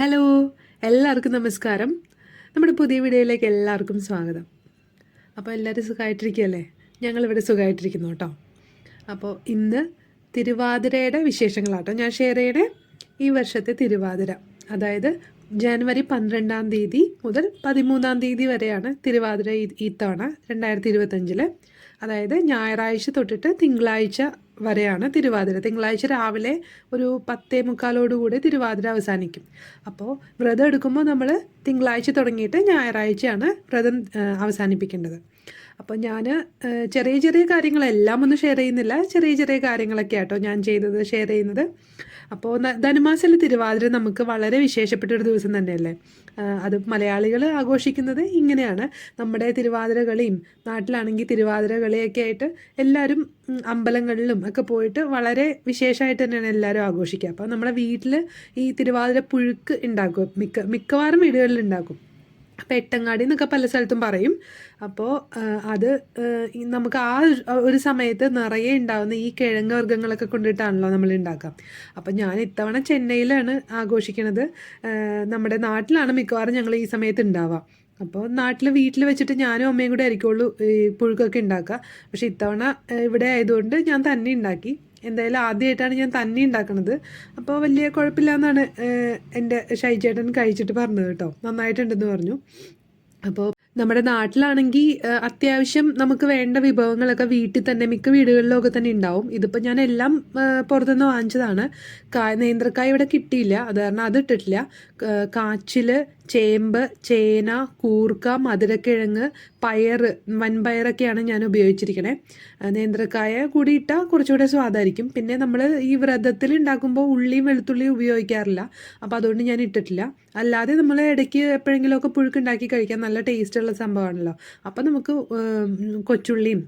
Hello, എല്ലാവർക്കും നമസ്കാരം. നമ്മുടെ പുതിയ വീഡിയോയിലേക്ക് എല്ലാവർക്കും സ്വാഗതം. അപ്പോൾ എല്ലാവരും സുഖമായിട്ടിരിക്കുകയല്ലേ? ഞങ്ങളിവിടെ സുഖമായിട്ടിരിക്കുന്നു കേട്ടോ. അപ്പോൾ ഇന്ന് തിരുവാതിരയുടെ വിശേഷങ്ങളാട്ടോ ഞാൻ ഷെയർ ചെയ്യണേ. ഈ വർഷത്തെ തിരുവാതിര, അതായത് ജനുവരി 12-ാം തീയതി മുതൽ 13-ാം തീയതി വരെയാണ് തിരുവാതിര ഈ തവണ 2025. അതായത് ഞായറാഴ്ച തൊട്ടിട്ട് തിങ്കളാഴ്ച വരെയാണ് തിരുവാതിര. തിങ്കളാഴ്ച രാവിലെ ഒരു 10:45 തിരുവാതിര അവസാനിക്കും. അപ്പോൾ വ്രതം എടുക്കുമ്പോൾ നമ്മൾ തിങ്കളാഴ്ച തുടങ്ങിയിട്ട് ഞായറാഴ്ചയാണ് വ്രതം അവസാനിപ്പിക്കേണ്ടത്. അപ്പോൾ ഞാൻ ചെറിയ ചെറിയ കാര്യങ്ങളെല്ലാം ഒന്നും ഷെയർ ചെയ്യുന്നില്ല, ചെറിയ ചെറിയ കാര്യങ്ങളൊക്കെ ആട്ടോ ഞാൻ ചെയ്തത് ഷെയർ ചെയ്യുന്നത്. അപ്പോൾ ധനുമാസത്തിലെ തിരുവാതിര നമുക്ക് വളരെ വിശേഷപ്പെട്ടൊരു ദിവസം തന്നെയല്ലേ. അത് മലയാളികൾ ആഘോഷിക്കുന്നത് ഇങ്ങനെയാണ്. നമ്മുടെ തിരുവാതിര കളിയും, നാട്ടിലാണെങ്കിൽ തിരുവാതിര കളിയൊക്കെ ആയിട്ട് എല്ലാവരും അമ്പലങ്ങളിലും ഒക്കെ പോയിട്ട് വളരെ വിശേഷമായിട്ട് തന്നെയാണ് എല്ലാവരും ആഘോഷിക്കുക. അപ്പോൾ നമ്മുടെ വീട്ടിൽ ഈ തിരുവാതിര പുഴുക്ക് ഉണ്ടാക്കും, മിക്കവാറും വീടുകളിൽ ഉണ്ടാക്കും. അപ്പോൾ എട്ടങ്ങാടി എന്നൊക്കെ പല സ്ഥലത്തും പറയും. അപ്പോൾ അത് നമുക്ക് ആ ഒരു സമയത്ത് നിറയെ ഉണ്ടാകുന്ന ഈ കിഴങ്ങ് വർഗ്ഗങ്ങളൊക്കെ കൊണ്ടിട്ടാണല്ലോ നമ്മൾ ഉണ്ടാക്കുക. അപ്പം ഞാൻ ഇത്തവണ ചെന്നൈയിലാണ് ആഘോഷിക്കണത്. നമ്മുടെ നാട്ടിലാണ് മിക്കവാറും ഞങ്ങൾ ഈ സമയത്ത് ഉണ്ടാവുക. അപ്പോൾ നാട്ടിൽ വീട്ടിൽ വെച്ചിട്ട് ഞാനും അമ്മയും കൂടെ ആയിരിക്കുള്ളൂ ഈ പുഴുക്കൊക്കെ ഉണ്ടാക്കുക. പക്ഷേ ഇത്തവണ ഇവിടെ ആയതുകൊണ്ട് ഞാൻ തന്നെ ഉണ്ടാക്കി. എന്തായാലും ആദ്യമായിട്ടാണ് ഞാൻ തന്നെ ഉണ്ടാക്കുന്നത്. അപ്പോൾ വലിയ കുഴപ്പമില്ല എന്നാണ് എൻ്റെ ഷൈജേട്ടൻ കഴിച്ചിട്ട് പറഞ്ഞത് കേട്ടോ. നന്നായിട്ടുണ്ടെന്ന് പറഞ്ഞു. അപ്പോൾ നമ്മുടെ നാട്ടിലാണെങ്കിൽ അത്യാവശ്യം നമുക്ക് വേണ്ട വിഭവങ്ങളൊക്കെ വീട്ടിൽ തന്നെ മിക്ക വീടുകളിലൊക്കെ തന്നെ ഉണ്ടാവും. ഇതിപ്പോൾ ഞാൻ എല്ലാം പുറത്തുനിന്ന് വാങ്ങിച്ചതാണ്. നേന്ത്രക്കായ ഇവിടെ കിട്ടിയില്ല, അത് കാരണം അത് ഇട്ടിട്ടില്ല. കാച്ചിൽ, ചേമ്പ്, ചേന, കൂർക്ക, മധുരക്കിഴങ്ങ്, പയറ്, വൻപയറൊക്കെയാണ് ഞാൻ ഉപയോഗിച്ചിരിക്കണേ. നേന്ത്രക്കായ കൂടി ഇട്ടാൽ കുറച്ചുകൂടെ സ്വാദായിരിക്കും. പിന്നെ നമ്മൾ ഈ വ്രതത്തിൽ ഉണ്ടാക്കുമ്പോൾ ഉള്ളിയും വെളുത്തുള്ളിയും ഉപയോഗിക്കാറില്ല, അപ്പോൾ അതുകൊണ്ട് ഞാൻ ഇട്ടിട്ടില്ല. അല്ലാതെ നമ്മൾ ഇടയ്ക്ക് എപ്പോഴെങ്കിലുമൊക്കെ പുഴുക്കുണ്ടാക്കി കഴിക്കാൻ നല്ല ടേസ്റ്റുള്ള സംഭവമാണല്ലോ. അപ്പോൾ നമുക്ക് കൊച്ചുള്ളിയും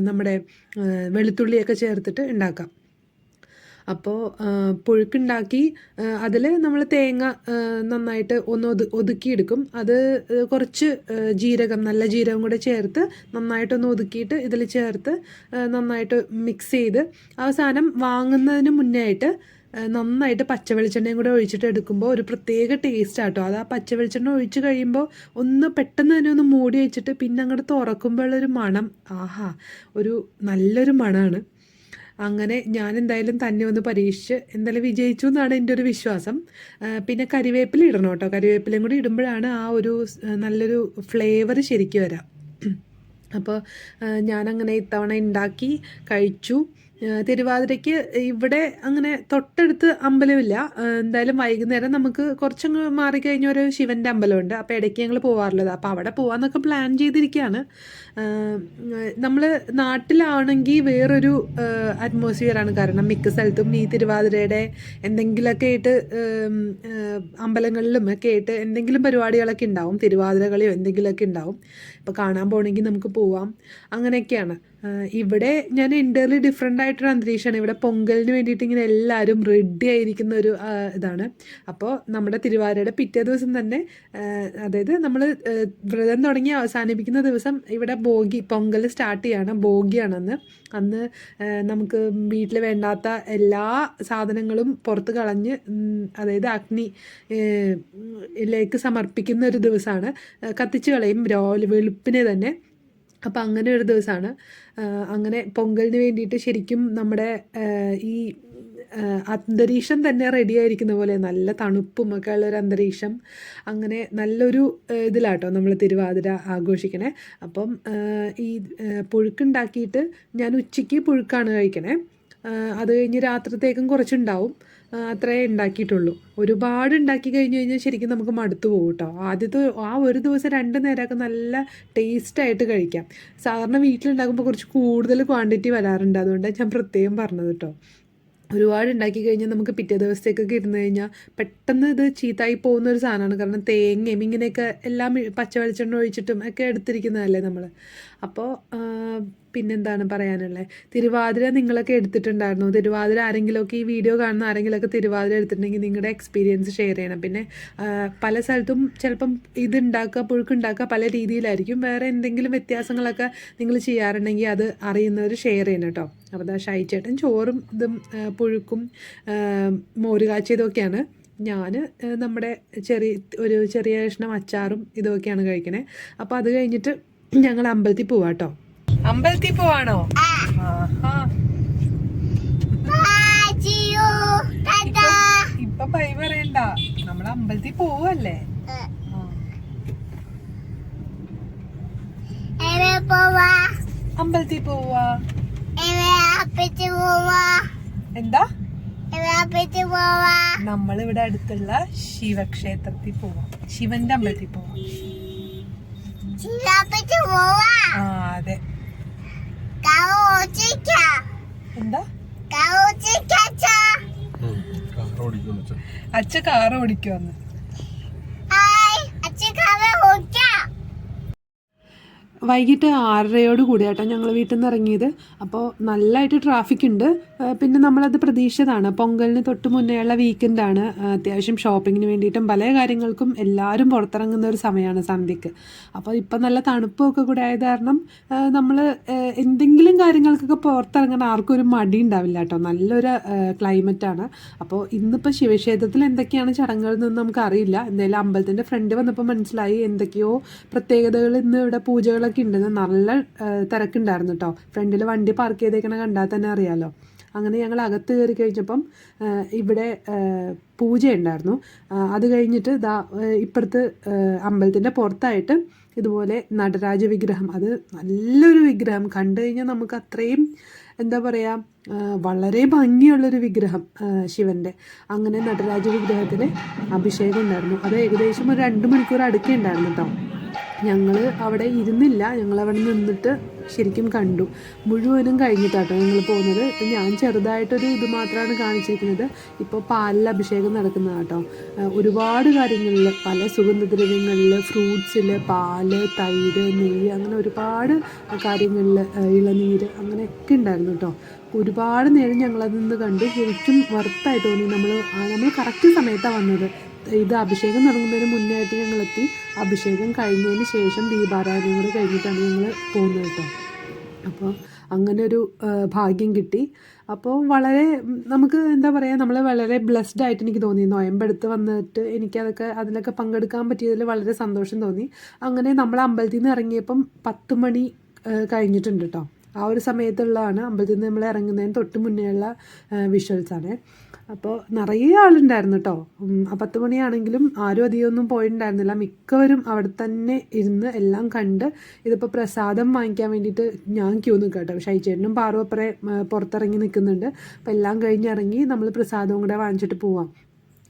നമ്മുടെ വെളുത്തുള്ളിയൊക്കെ ചേർത്തിട്ട് ഉണ്ടാക്കാം. അപ്പോൾ പുഴുക്കുണ്ടാക്കി അതിൽ നമ്മൾ തേങ്ങ നന്നായിട്ട് ഒന്ന് ഒതുക്കിയെടുക്കും. അത് കുറച്ച് ജീരകം, നല്ല ജീരകം കൂടെ ചേർത്ത് നന്നായിട്ടൊന്ന് ഒതുക്കിയിട്ട് ഇതിൽ ചേർത്ത് നന്നായിട്ട് മിക്സ് ചെയ്ത് അവസാനം വാങ്ങുന്നതിന് മുന്നേ ആയിട്ട് നന്നായിട്ട് പച്ചവെളിച്ചെണ്ണയും കൂടെ ഒഴിച്ചിട്ട് എടുക്കുമ്പോൾ ഒരു പ്രത്യേക ടേസ്റ്റ് ആട്ടോ. അത് ആ പച്ചവെളിച്ചെണ്ണ ഒഴിച്ച് കഴിയുമ്പോൾ ഒന്ന് പെട്ടെന്ന് തന്നെ ഒന്ന് മൂടി വെച്ചിട്ട് പിന്നെ അങ്ങോട്ട് തുറക്കുമ്പോഴുള്ളൊരു മണം, ആഹാ, ഒരു നല്ലൊരു മണമാണ്. അങ്ങനെ ഞാൻ എന്തായാലും തന്നെ ഒന്ന് പരീക്ഷിച്ച് എന്തായാലും വിജയിച്ചു എന്നാണ് എൻ്റെ ഒരു വിശ്വാസം. പിന്നെ കരിവേപ്പില ഇടണം കേട്ടോ. കരിവേപ്പിലയും കൂടി ഇടുമ്പോഴാണ് ആ ഒരു നല്ലൊരു ഫ്ലേവർ ശരിക്കും വരാം. അപ്പോൾ ഞാനങ്ങനെ ഇത്തവണ ഉണ്ടാക്കി കഴിച്ചു. തിരുവാതിരയ്ക്ക് ഇവിടെ അങ്ങനെ തൊട്ടടുത്ത് അമ്പലമില്ല. എന്തായാലും വൈകുന്നേരം നമുക്ക് കുറച്ചങ്ങ് മാറിക്കഴിഞ്ഞ ഒരു ശിവൻ്റെ അമ്പലമുണ്ട്. അപ്പോൾ ഇടയ്ക്ക് ഞങ്ങൾ പോകാറുള്ളത്. അപ്പോൾ അവിടെ പോകാമെന്നൊക്കെ പ്ലാൻ ചെയ്തിരിക്കുകയാണ്. നമ്മൾ നാട്ടിലാണെങ്കിൽ വേറൊരു അറ്റ്മോസ്ഫിയറാണ്. കാരണം മിക്ക സ്ഥലത്തും ഈ തിരുവാതിരയുടെ എന്തെങ്കിലുമൊക്കെ ആയിട്ട് അമ്പലങ്ങളിലും ഒക്കെ ആയിട്ട് എന്തെങ്കിലും പരിപാടികളൊക്കെ ഉണ്ടാവും. തിരുവാതിര കളിയോ എന്തെങ്കിലുമൊക്കെ ഉണ്ടാവും. ഇപ്പോൾ കാണാൻ പോകണമെങ്കിൽ നമുക്ക് പോവാം. അങ്ങനെയൊക്കെയാണ്. ഇവിടെ ഞാൻ എൻ്റർലി ഡിഫറെൻ്റ് ആയിട്ടൊരു അന്തരീക്ഷമാണ്. ഇവിടെ പൊങ്കലിന് വേണ്ടിയിട്ട് ഇങ്ങനെ എല്ലാവരും റെഡി ആയിരിക്കുന്ന ഒരു ഇതാണ്. അപ്പോൾ നമ്മുടെ തിരുവാതിരയുടെ പിറ്റേ ദിവസം തന്നെ, അതായത് നമ്മൾ വ്രതം തുടങ്ങി അവസാനിപ്പിക്കുന്ന ദിവസം ഇവിടെ പൊങ്കൽ സ്റ്റാർട്ട് ചെയ്യാണ്. ഭോഗിയാണ് അന്ന് നമുക്ക് വീട്ടിൽ വേണ്ടാത്ത എല്ലാ സാധനങ്ങളും പുറത്ത് കളഞ്ഞ്, അതായത് അഗ്നിയിലേക്ക് സമർപ്പിക്കുന്ന ഒരു ദിവസമാണ്. കത്തിച്ച് കളയും വെളുപ്പിനെ തന്നെ. അപ്പം അങ്ങനെ ഒരു ദിവസമാണ്. അങ്ങനെ പൊങ്കലിന് വേണ്ടിയിട്ട് ശരിക്കും നമ്മുടെ ഈ അന്തരീക്ഷം തന്നെ റെഡി ആയിരിക്കുന്ന പോലെ നല്ല തണുപ്പും ഒക്കെ ഉള്ളൊരു അന്തരീക്ഷം. അങ്ങനെ നല്ലൊരു ഇതിലാട്ടോ നമ്മൾ തിരുവാതിര ആഘോഷിക്കണേ. അപ്പം ഈ പുഴുക്കുണ്ടാക്കിയിട്ട് ഞാൻ ഉച്ചയ്ക്ക് പുഴുക്കാണ് കഴിക്കണേ. അത് കഴിഞ്ഞ് രാത്രിത്തേക്കും കുറച്ചുണ്ടാവും. അത്രേ ഉണ്ടാക്കിയിട്ടുള്ളൂ. ഒരുപാട് ഉണ്ടാക്കി കഴിഞ്ഞ് കഴിഞ്ഞാൽ ശരിക്കും നമുക്ക് മടുത്തു പോകും കേട്ടോ. ആദ്യത്തെ ആ ഒരു ദിവസം 2 നേരമൊക്കെ നല്ല ടേസ്റ്റായിട്ട് കഴിക്കാം. സാധാരണ വീട്ടിലുണ്ടാക്കുമ്പോൾ കുറച്ച് കൂടുതൽ ക്വാണ്ടിറ്റി വരാറുണ്ട്. അതുകൊണ്ടാണ് ഞാൻ പ്രത്യേകം പറഞ്ഞത് കേട്ടോ. ഒരുപാട് ഉണ്ടാക്കി കഴിഞ്ഞാൽ നമുക്ക് പിറ്റേ ദിവസത്തേക്കൊക്കെ ഇരുന്ന് കഴിഞ്ഞാൽ പെട്ടെന്ന് ഇത് ചീത്തായി പോകുന്ന ഒരു സാധനമാണ്. കാരണം തേങ്ങയും ഇങ്ങനെയൊക്കെ എല്ലാം പച്ച വെളിച്ചെണ്ണ ഒഴിച്ചിട്ടും ഒക്കെ എടുത്തിരിക്കുന്നതല്ലേ നമ്മൾ. അപ്പോൾ പിന്നെന്താണ് പറയാനുള്ളത്? തിരുവാതിര നിങ്ങളൊക്കെ എടുത്തിട്ടുണ്ടായിരുന്നു? തിരുവാതിര ആരെങ്കിലുമൊക്കെ ഈ വീഡിയോ കാണുന്ന ആരെങ്കിലുമൊക്കെ തിരുവാതിര എടുത്തിട്ടുണ്ടെങ്കിൽ നിങ്ങളുടെ എക്സ്പീരിയൻസ് ഷെയർ ചെയ്യണം. പിന്നെ പല സ്ഥലത്തും ചിലപ്പം ഇതുണ്ടാക്കുക, പുഴുക്കുണ്ടാക്കുക പല രീതിയിലായിരിക്കും. വേറെ എന്തെങ്കിലും വ്യത്യാസങ്ങളൊക്കെ നിങ്ങൾ ചെയ്യാറുണ്ടെങ്കിൽ അത് അറിയുന്നവർ ഷെയർ ചെയ്യണം കേട്ടോ. അപ്പോൾ ഷൈ ചേട്ടൻ ചോറും ഇതും പുഴുക്കും മോര് കാച്ചിയതൊക്കെയാണ് ഞാൻ നമ്മുടെ ഒരു ചെറിയ കഷ്ണം അച്ചാറും ഇതൊക്കെയാണ് കഴിക്കണേ. അപ്പോൾ അത് കഴിഞ്ഞിട്ട് ഞങ്ങൾ അമ്പലത്തിൽ പോവാട്ടോ. അമ്പലത്തിൽ പോവാണോ? ഇപ്പൊ ബൈ പറയണ്ട, നമ്മൾ അമ്പലത്തിൽ പോവല്ലേ. അമ്പലത്തിൽ പോവാ. എന്താ? നമ്മളിവിടെ അടുത്തുള്ള ശിവക്ഷേത്രത്തിൽ പോവാം, ശിവന്റെ അമ്പലത്തിൽ പോവാം. ആ അതെ. എന്താ? അച്ഛ കാറ് ഓടിക്കുവന്ന്. വൈകിട്ട് 6:30 കൂടിയാട്ടോ ഞങ്ങൾ വീട്ടിൽ നിന്ന് ഇറങ്ങിയത്. അപ്പോൾ നല്ലതായിട്ട് ട്രാഫിക് ഉണ്ട്. പിന്നെ നമ്മളത് പ്രതീക്ഷിച്ചതാണ്. പൊങ്കലിന് തൊട്ട് മുന്നേയുള്ള വീക്കെൻഡാണ്. അത്യാവശ്യം ഷോപ്പിങ്ങിന് വേണ്ടിയിട്ടും പല കാര്യങ്ങൾക്കും എല്ലാവരും പുറത്തിറങ്ങുന്ന ഒരു സമയമാണ് സന്ധ്യക്ക്. അപ്പോൾ ഇപ്പം നല്ല തണുപ്പൊക്കെ കൂടെ ആയത് കാരണം നമ്മൾ എന്തെങ്കിലും കാര്യങ്ങൾക്കൊക്കെ പുറത്തിറങ്ങാൻ ആർക്കും ഒരു മടി ഉണ്ടാവില്ല കേട്ടോ. നല്ലൊരു ക്ലൈമറ്റാണ്. അപ്പോൾ ഇന്നിപ്പോൾ ശിവക്ഷേത്രത്തിൽ എന്തൊക്കെയാണ് ചടങ്ങുകൾ എന്നൊന്നും നമുക്കറിയില്ല. എന്തായാലും അമ്പലത്തിൻ്റെ ഫ്രണ്ട് വന്നപ്പോൾ മനസ്സിലായി എന്തൊക്കെയോ പ്രത്യേകതകൾ ഇന്ന് ഇവിടെ പൂജകളൊക്കെ ഉണ്ടെന്ന്. നല്ല തിരക്കുണ്ടായിരുന്നു കേട്ടോ. ഫ്രണ്ടിൽ വണ്ടി പാർക്ക് ചെയ്തേക്കണ കണ്ടാൽ തന്നെ അറിയാമല്ലോ. അങ്ങനെ ഞങ്ങൾ അകത്ത് കയറി കഴിഞ്ഞപ്പം ഇവിടെ പൂജയുണ്ടായിരുന്നു. അത് കഴിഞ്ഞിട്ട് ഇപ്പുറത്ത് അമ്പലത്തിൻ്റെ പുറത്തായിട്ട് ഇതുപോലെ നടരാജ വിഗ്രഹം, അത് നല്ലൊരു വിഗ്രഹം, കണ്ടു കഴിഞ്ഞാൽ നമുക്ക് അത്രയും എന്താ പറയുക, വളരെ ഭംഗിയുള്ളൊരു വിഗ്രഹം ശിവൻ്റെ. അങ്ങനെ നടരാജ വിഗ്രഹത്തിന് അഭിഷേകം ഉണ്ടായിരുന്നു. അത് ഏകദേശം ഒരു 2 മണിക്കൂർ അടുക്കേ ഉണ്ടായിരുന്നു കേട്ടോ. ഞങ്ങൾ അവിടെ ഇരുന്നില്ല, ഞങ്ങളവിടെ നിന്നിട്ട് ശരിക്കും കണ്ടു. മുഴുവനും കഴിഞ്ഞിട്ടാട്ടോ ഞങ്ങൾ പോകുന്നത്. ഞാൻ ചെറുതായിട്ടൊരു ഇത് മാത്രമാണ് കാണിച്ചിരിക്കുന്നത്. ഇപ്പോൾ പാലിൽ അഭിഷേകം നടക്കുന്നത് കേട്ടോ. ഒരുപാട് കാര്യങ്ങളിൽ, പല സുഗന്ധദ്രവ്യങ്ങളിൽ, ഫ്രൂട്ട്സിൽ, പാല്, തൈര്, നെയ്യ്, അങ്ങനെ ഒരുപാട് കാര്യങ്ങളിൽ, ഇളനീര്, അങ്ങനെയൊക്കെ ഉണ്ടായിരുന്നു കേട്ടോ. ഒരുപാട് നേരം ഞങ്ങളത് നിന്ന് കണ്ടു. ശരിക്കും വർത്തായിട്ട് തോന്നി. നമ്മൾ കറക്റ്റ് സമയത്താണ് വന്നത്. ഇത് അഭിഷേകം തുടങ്ങുന്നതിന് മുന്നേ ആയിട്ട് ഞങ്ങളെത്തി. അഭിഷേകം കഴിഞ്ഞതിന് ശേഷം ദീപാരാധനയും കൂടെ കഴിഞ്ഞിട്ടാണ് ഞങ്ങൾ പോകുന്നത് കേട്ടോ. അപ്പോൾ അങ്ങനെ ഒരു ഭാഗ്യം കിട്ടി. അപ്പോൾ വളരെ നമുക്ക് എന്താ പറയുക, നമ്മൾ വളരെ ബ്ലെസ്ഡ് ആയിട്ട് എനിക്ക് തോന്നി. നൊയമ്പെടുത്ത് വന്നിട്ട് അതിലൊക്കെ പങ്കെടുക്കാൻ പറ്റിയതിൽ വളരെ സന്തോഷം തോന്നി. അങ്ങനെ നമ്മൾ അമ്പലത്തിൽ നിന്ന് ഇറങ്ങിയപ്പം 10 മണി കഴിഞ്ഞിട്ടുണ്ട് കേട്ടോ. ആ ഒരു സമയത്തുള്ളതാണ് അമ്പലത്തിൽ നിന്ന് നമ്മൾ ഇറങ്ങുന്നതിന് തൊട്ട് മുന്നേയുള്ള വിഷ്വൽസാണ്. അപ്പോൾ നിറയെ ആളുണ്ടായിരുന്നു കേട്ടോ. 10 മണിയാണെങ്കിലും ആരും അധികമൊന്നും പോയിട്ടുണ്ടായിരുന്നില്ല. മിക്കവരും അവിടെ തന്നെ ഇരുന്ന് എല്ലാം കണ്ട്. ഇതിപ്പോൾ പ്രസാദം വാങ്ങിക്കാൻ വേണ്ടിയിട്ട് ഞാൻ ക്യൂ നിൽക്കാം കേട്ടോ. ഷൈചേട്ടനും പാറും അപ്പുറേ പുറത്തിറങ്ങി നിൽക്കുന്നുണ്ട്. അപ്പോൾ എല്ലാം കഴിഞ്ഞിറങ്ങി നമ്മൾ പ്രസാദവും കൂടെ വാങ്ങിച്ചിട്ട് പോവാം.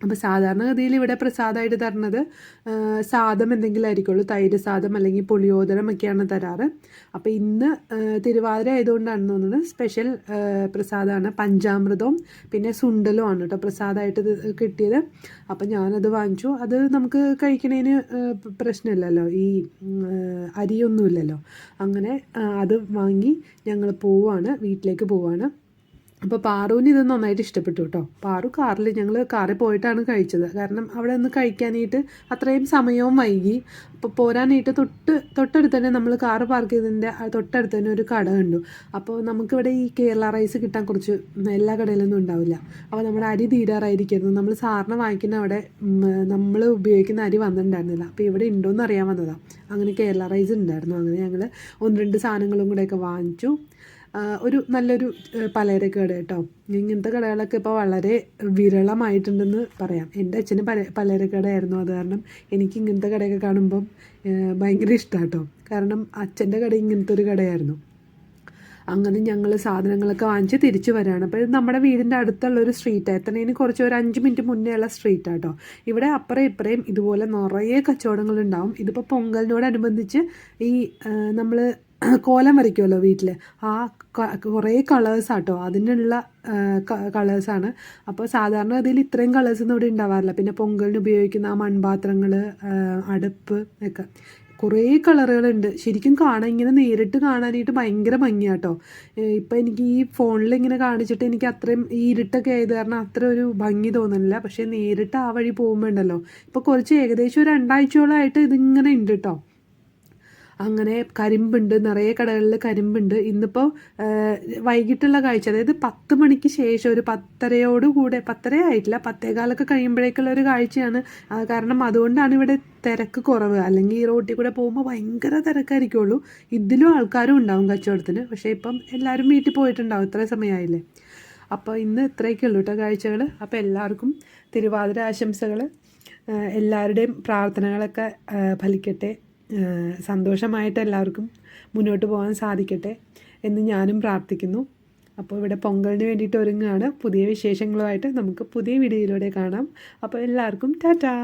അപ്പോൾ സാധാരണഗതിയിൽ ഇവിടെ പ്രസാദമായിട്ട് തരുന്നത് സാദം എന്തെങ്കിലും ആയിരിക്കുള്ളൂ. തൈര് സാദം അല്ലെങ്കിൽ പുളിയോദരം ഒക്കെയാണ് തരാറ്. അപ്പോൾ ഇന്ന് തിരുവാതിര ആയതുകൊണ്ടാണ് തോന്നുന്നത് സ്പെഷ്യൽ പ്രസാദമാണ്. പഞ്ചാമൃതവും പിന്നെ സുണ്ടലും ആണ് കേട്ടോ പ്രസാദമായിട്ട് കിട്ടിയത്. അപ്പോൾ ഞാനത് വാങ്ങിച്ചു. അത് നമുക്ക് കഴിക്കണതിന് പ്രശ്നമില്ലല്ലോ, ഈ അരിയൊന്നുമില്ലല്ലോ. അങ്ങനെ അത് വാങ്ങി ഞങ്ങൾ വീട്ടിലേക്ക് പോവാണ്. അപ്പോൾ പാറുവിന് ഇത് നന്നായിട്ട് ഇഷ്ടപ്പെട്ടു കേട്ടോ. പാറു ഞങ്ങൾ കാറിൽ പോയിട്ടാണ് കഴിച്ചത്. കാരണം അവിടെ നിന്ന് കഴിക്കാനായിട്ട് അത്രയും സമയവും വൈകി. അപ്പോൾ പോരാനായിട്ട് തൊട്ടടുത്ത് തന്നെ നമ്മൾ കാറ് പാർക്ക് ചെയ്തതിൻ്റെ തൊട്ടടുത്ത് തന്നെ ഒരു കട കണ്ടു. അപ്പോൾ നമുക്കിവിടെ ഈ കേരള റൈസ് കിട്ടാൻ കുറച്ച് എല്ലാ കടയിലൊന്നും ഉണ്ടാവില്ല. അപ്പോൾ നമ്മുടെ അരി തീരാറായിരിക്കുന്നു. നമ്മൾ സാറിന് വാങ്ങിക്കുന്ന അവിടെ നമ്മൾ ഉപയോഗിക്കുന്ന അരി വന്നിട്ടുണ്ടായിരുന്നില്ല. അപ്പോൾ ഇവിടെ ഉണ്ടോയെന്ന് അറിയാൻ വന്നതാണ്. അങ്ങനെ കേരള റൈസ് ഉണ്ടായിരുന്നു. അങ്ങനെ ഞങ്ങൾ 1-2 സാധനങ്ങളും കൂടെയൊക്കെ വാങ്ങിച്ചു. ഒരു നല്ലൊരു പലചരക്ക് കട കേട്ടോ. ഇങ്ങനത്തെ കടകളൊക്കെ ഇപ്പോൾ വളരെ വിരളമായിട്ടുണ്ടെന്ന് പറയാം. എൻ്റെ അച്ഛന് പലചരക്ക് കടയായിരുന്നു. അത് കാരണം എനിക്ക് ഇങ്ങനത്തെ കടയൊക്കെ കാണുമ്പം ഭയങ്കര ഇഷ്ടമാണ് കേട്ടോ. കാരണം അച്ഛൻ്റെ കട ഇങ്ങനത്തെ ഒരു കടയായിരുന്നു. അങ്ങനെ ഞങ്ങൾ സാധനങ്ങളൊക്കെ വാങ്ങിച്ച് തിരിച്ചു വരികയാണ്. അപ്പോൾ ഇത് നമ്മുടെ വീടിൻ്റെ അടുത്തുള്ളൊരു സ്ട്രീറ്റാണ്. എത്തണേന് കുറച്ച് ഒരു 5 മിനിറ്റ് മുന്നേ ഉള്ള സ്ട്രീറ്റാണ് കേട്ടോ. ഇവിടെ അപ്പുറം ഇപ്പുറയും ഇതുപോലെ നിറയെ കച്ചവടങ്ങളുണ്ടാവും. ഇതിപ്പോൾ പൊങ്കലിനോടനുബന്ധിച്ച് ഈ നമ്മൾ കോലം വരയ്ക്കുമല്ലോ വീട്ടിൽ, ആ കുറേ കളേഴ്സാട്ടോ, അതിനുള്ള കളേഴ്സാണ്. അപ്പോൾ സാധാരണ ഗതിയിൽ ഇത്രയും കളേഴ്സൊന്നും ഇവിടെ ഉണ്ടാവാറില്ല. പിന്നെ പൊങ്കലിന് ഉപയോഗിക്കുന്ന ആ മൺപാത്രങ്ങൾ, അടുപ്പ് ഒക്കെ കുറേ കളറുകളുണ്ട്. ശരിക്കും ഇങ്ങനെ നേരിട്ട് കാണാനായിട്ട് ഭയങ്കര ഭംഗിയാട്ടോ. ഇപ്പം എനിക്ക് ഈ ഫോണിൽ ഇങ്ങനെ കാണിച്ചിട്ട് എനിക്ക് അത്രയും ഈ ഇരുട്ടൊക്കെ ആയത് കാരണം അത്ര ഒരു ഭംഗി തോന്നുന്നില്ല. പക്ഷേ നേരിട്ട് ആ വഴി പോകുമ്പോൾ ഉണ്ടല്ലോ, ഇപ്പോൾ കുറച്ച് ഏകദേശം ഒരു 2 ആഴ്ചയോളമായിട്ട് ഇതിങ്ങനെ ഉണ്ട് കേട്ടോ. അങ്ങനെ കരിമ്പുണ്ട്, നിറയെ കടകളിൽ കരിമ്പുണ്ട്. ഇന്നിപ്പോൾ വൈകിട്ടുള്ള കാഴ്ച, അതായത് 10 മണിക്ക് ശേഷം ഒരു 10:30 10:30 ആയിട്ടില്ല, 10:15 കഴിയുമ്പോഴേക്കുള്ള ഒരു കാഴ്ചയാണ്. കാരണം അതുകൊണ്ടാണ് ഇവിടെ തിരക്ക് കുറവ്. അല്ലെങ്കിൽ ഈ റോട്ടിൽ കൂടെ പോകുമ്പോൾ ഭയങ്കര തിരക്കായിരിക്കുള്ളൂ. ഇതിലും ആൾക്കാരും ഉണ്ടാവും കച്ചവടത്തിന്. പക്ഷേ ഇപ്പം എല്ലാവരും വീട്ടിൽ പോയിട്ടുണ്ടാവും, ഇത്ര സമയമായില്ലേ. അപ്പോൾ ഇന്ന് ഇത്രയൊക്കെ ഉള്ളൂ കേട്ടോ കാഴ്ചകൾ. അപ്പോൾ എല്ലാവർക്കും തിരുവാതിര ആശംസകൾ. എല്ലാവരുടെയും പ്രാർത്ഥനകളൊക്കെ ഫലിക്കട്ടെ. സന്തോഷമായിട്ട് എല്ലാവർക്കും മുന്നോട്ട് പോകാൻ സാധിക്കട്ടെ എന്ന് ഞാനും പ്രാർത്ഥിക്കുന്നു. അപ്പോൾ ഇവിടെ പൊങ്കലിന് വേണ്ടിയിട്ട് ഒരുങ്ങുകയാണ്. പുതിയ വിശേഷങ്ങളുമായിട്ട് നമുക്ക് പുതിയ വീഡിയോയിലൂടെ കാണാം. അപ്പോൾ എല്ലാവർക്കും ടാറ്റാ.